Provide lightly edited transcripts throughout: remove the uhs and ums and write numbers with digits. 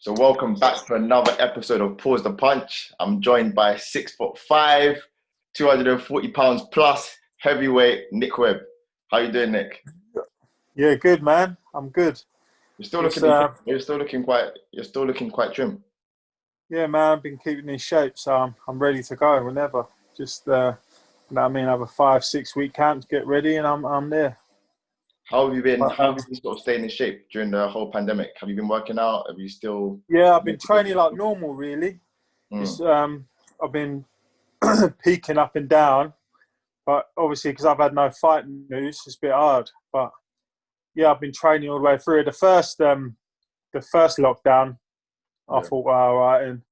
So welcome back to another episode of Pause the Punch. I'm joined by 6'5", 240 pounds plus heavyweight Nick Webb. How you doing, Nick? Yeah, good man. I'm good. You're still looking. You're still looking quite trim. Yeah, man. I've been keeping in shape, so I'm ready to go whenever. Just have a 5-6 week camp to get ready, and I'm there. How have you been? How have you been sort of staying in shape during the whole pandemic? Have you been working out? Have you still? Yeah, I've been training like normal, really. I've been peaking up and down, but obviously because I've had no fight news, it's a bit hard. But yeah, I've been training all the way through. The first lockdown, I thought, well, all right, and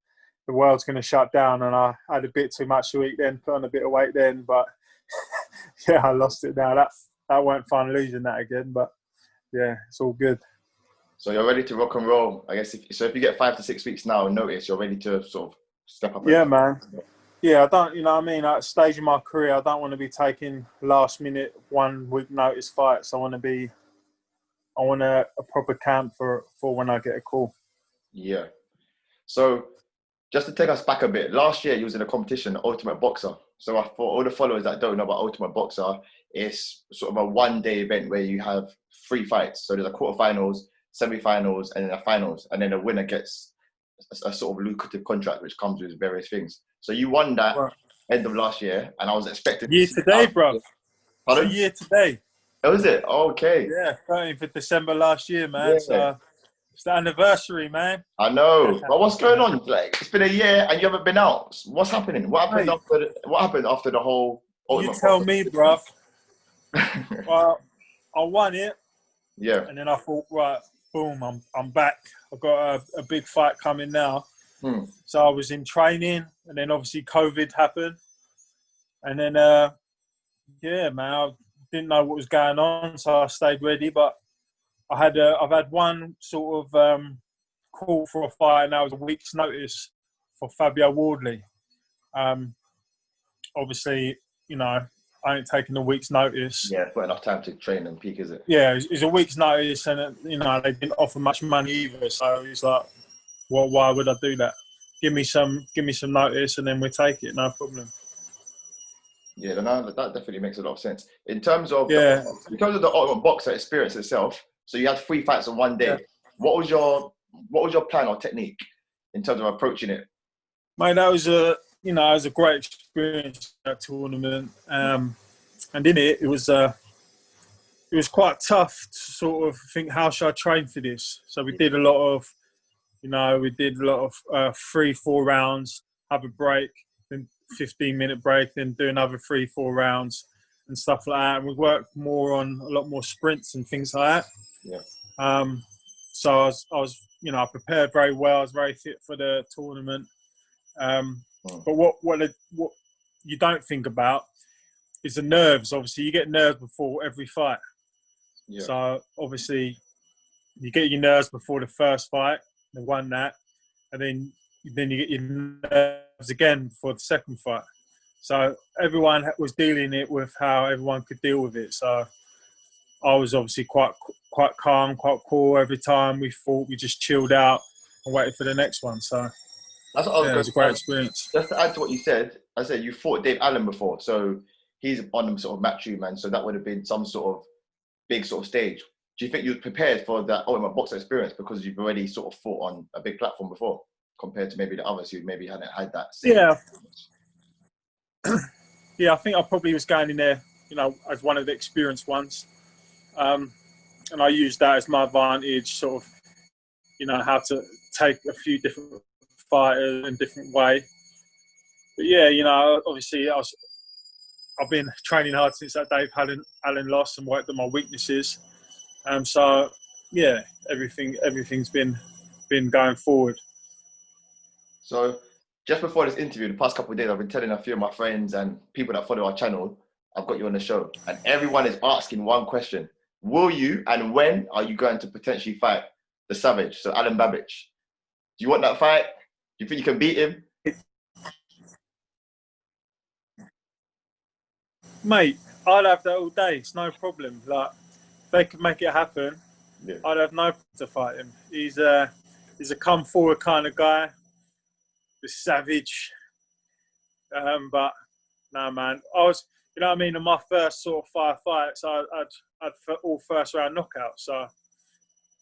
the world's going to shut down, and I had a bit too much to eat then, put on a bit of weight then, but yeah, I lost it now. That weren't fun losing that again, but yeah, it's all good. So you're ready to rock and roll, I guess. If you get 5 to 6 weeks now notice, you're ready to sort of step up. Yeah, man. Yeah, I don't, at a stage in my career, I don't want to be taking last minute 1 week notice fights. I want a proper camp for when I get a call. Yeah. So just to take us back a bit, last year you was in a competition, Ultimate Boxer. So for all the followers that don't know about Ultimate Boxer, it's sort of a one-day event where you have 3 fights. So there's a quarterfinals, semi-finals, and then a finals. And then the winner gets a sort of lucrative contract, which comes with various things. So you won that end of last year, and I was expecting... Year today, bro. Pardon? It's a year today. Oh, is it? Okay. Yeah, 13th of December last year, man. Yeah. So it's the anniversary, man. I know. But what's going on? Like, it's been a year and you haven't been out. What's happening? What happened after the whole... You tell me, bruv. Well, I won it. Yeah. And then I thought, right, boom, I'm back. I've got a big fight coming now. So I was in training, and then obviously COVID happened. And then, man, I didn't know what was going on, so I stayed ready. But I've had one sort of call for a fight, and that was a week's notice for Fabio Wardley. Obviously, I ain't taking a week's notice. Yeah, it's not enough time to train and peak, is it? Yeah, it's a week's notice, and they didn't offer much money either. So it's like, well, why would I do that? Give me some notice, and then we take it. No problem. Yeah, no, that definitely makes a lot of sense. In terms of the Ultimate Boxer experience itself, so you had 3 fights in one day. Yeah. What was your plan or technique in terms of approaching it? Mate, that was a great experience, that tournament. And in it was quite tough to sort of think, how should I train for this? So we did a lot of 3-4 rounds, have a break, then 15-minute break, then do another 3-4 rounds and stuff like that. And we worked more on a lot more sprints and things like that. Yeah. So I was I prepared very well. I was very fit for the tournament. But what you don't think about is the nerves. Obviously, you get nerves before every fight. Yeah. So obviously, you get your nerves before the first fight. They won that, and then you get your nerves again for the second fight. So everyone was dealing it with how everyone could deal with it. So I was obviously quite calm, quite cool. Every time we fought, we just chilled out and waited for the next one. So that's what it was a great experience. Just to add to what you said, I said you fought Dave Alen before, so he's on them sort of Matchroom, man. So that would have been some sort of big sort of stage. Do you think you were prepared for that Ultimate Boxer experience because you've already sort of fought on a big platform before, compared to maybe the others who maybe hadn't had that same experience? Yeah, I think I probably was going in there, as one of the experienced ones. And I used that as my advantage, sort of, how to take a few different fighters in a different way. But yeah, obviously I've been training hard since that Dave Alen loss and worked on my weaknesses. So yeah, everything's been going forward. So just before this interview, the past couple of days, I've been telling a few of my friends and people that follow our channel, I've got you on the show, and everyone is asking one question: will you and when are you going to potentially fight the Savage, so Alen Babic? Do you want that fight? Do you think you can beat him? Mate, I'd have that all day. It's no problem. Like, if they could make it happen, I'd have no problem to fight him. He's a come forward kind of guy. The savage. But no, man. I was, you know what I mean, in my first sort of 5 fights, I'd all first round knockouts. So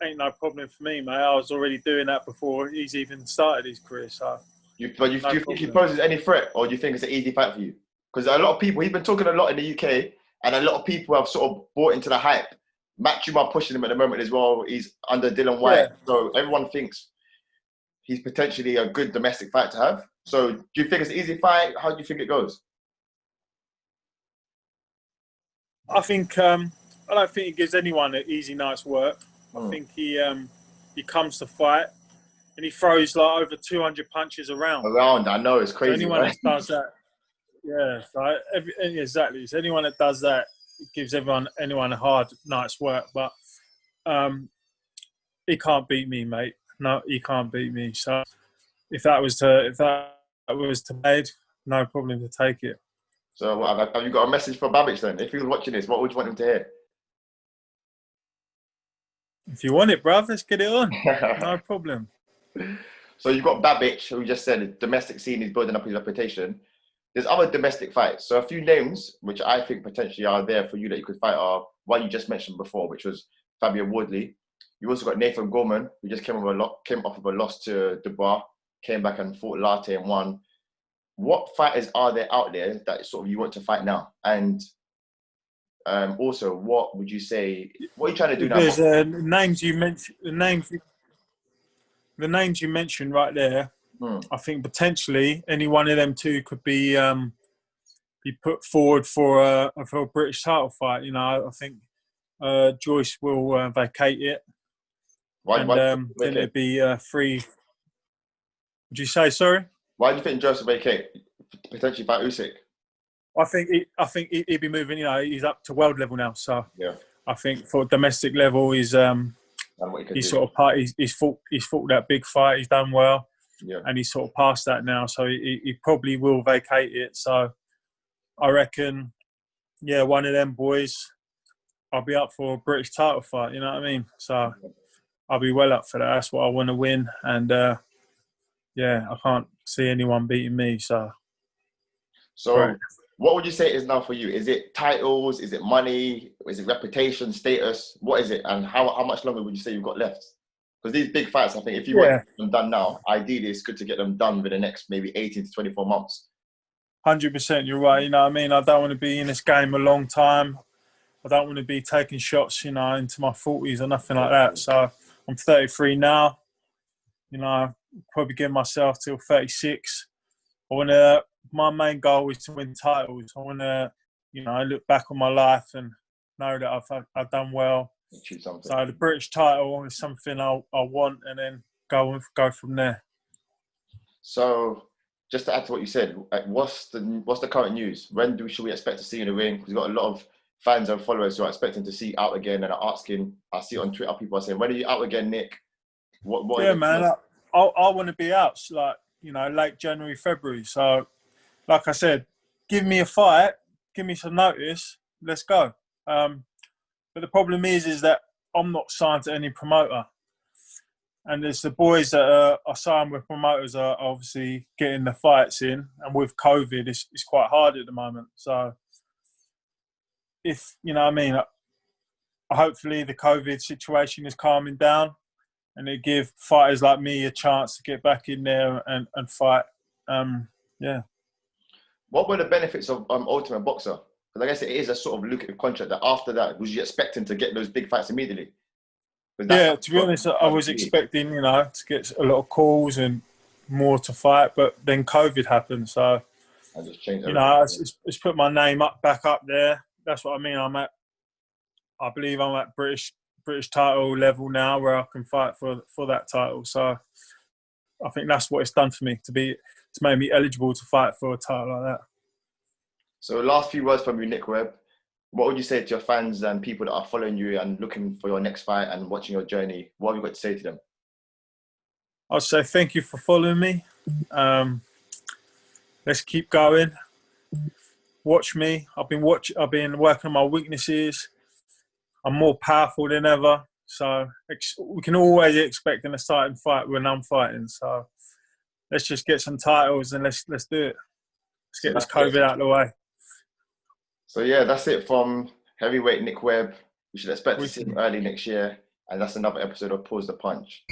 ain't no problem for me, mate. I was already doing that before he's even started his career. So, do you think he poses any threat, or do you think it's an easy fight for you? Because a lot of people, he's been talking a lot in the UK, and a lot of people have sort of bought into the hype. Matt Chuma pushing him at the moment as well. He's under Dylan White, yeah. So everyone thinks he's potentially a good domestic fight to have. So do you think it's an easy fight? How do you think it goes? I think I don't think he gives anyone an easy night's work. I think he comes to fight and he throws like over 200 punches around. I know, it's crazy. So anyone that does that, yeah, so exactly. So anyone that does that, it gives anyone a hard night's work. But he can't beat me, mate. No, he can't beat me. So if that was to made, no problem to take it. So have you got a message for Babic then? If he was watching this, what would you want him to hear? If you want it, bruv, let's get it on. No problem. So you've got Babic, who just said the domestic scene is building up his reputation. There's other domestic fights. So a few names, which I think potentially are there for you that you could fight, are one you just mentioned before, which was Fabian Wardley. You also got Nathan Gorman, who just came off of a loss to Dubois, came back and fought Latte and won. What fighters are there out there that sort of you want to fight now? And also, what would you say? What are you trying to do now? There's names you mentioned. The names you mentioned right there. I think potentially any one of them two could be put forward for a British title fight. You know, I think Joyce will vacate it. Why then it'd be free. Would you say sorry? Why do you think Joyce will vacate? Potentially fight Usyk. I think he'd be moving. You know, he's up to world level now. So yeah, I think for domestic level, he's sort of he's fought that big fight. He's done well. Yeah. And he's sort of past that now, so he probably will vacate it. So I reckon, yeah, one of them boys, I'll be up for a British title fight. You know what I mean? So I'll be well up for that. That's what I want to win, and yeah, I can't see anyone beating me. So right. What would you say it is now for you? Is it titles? Is it money? Is it reputation, status? What is it? And how much longer would you say you've got left? Because these big fights, I think, if you want them done now, ideally it's good to get them done within the next maybe 18 to 24 months. 100%, you're right. You know what I mean? I don't want to be in this game a long time. I don't want to be taking shots, you know, into my 40s or nothing like that. So I'm 33 now. You know, I'll probably give myself till 36. My main goal is to win titles. I want to, you know, look back on my life and know that I've done well. So the British title is something I want, and then go from there. So just to add to what you said, what's the current news? When should we expect to see you in the ring? Because we've got a lot of fans and followers who are expecting to see you out again and are asking. I see on Twitter people are saying, "When are you out again, Nick?" Yeah, man, I want to be out like, you know, late January, February. So, like I said, give me a fight, give me some notice, let's go. But the problem is that I'm not signed to any promoter. And there's the boys that are signed with promoters are obviously getting the fights in. And with COVID, it's quite hard at the moment. So, if, you know what I mean, hopefully the COVID situation is calming down and they give fighters like me a chance to get back in there and fight. Yeah. What were the benefits of Ultimate Boxer? Because I guess it is a sort of lucrative contract that after that, was you expecting to get those big fights immediately? Yeah, to be honest, I was expecting, you know, to get a lot of calls and more to fight, but then COVID happened. So, I just changed everything. You know, it's put my name back up there. That's what I mean. I believe I'm at British title level now where I can fight for that title. So I think that's what it's done for me, to make me eligible to fight for a title like that. So last few words from you, Nick Webb. What would you say to your fans and people that are following you and looking for your next fight and watching your journey? What have you got to say to them? I'd say thank you for following me. Let's keep going. Watch me. I've been working on my weaknesses. I'm more powerful than ever. So we can always expect an exciting fight when I'm fighting. So let's just get some titles and let's do it. Let's get this COVID out of the way. So yeah, that's it from heavyweight Nick Webb. We should expect to see him early next year. And that's another episode of Pause the Punch.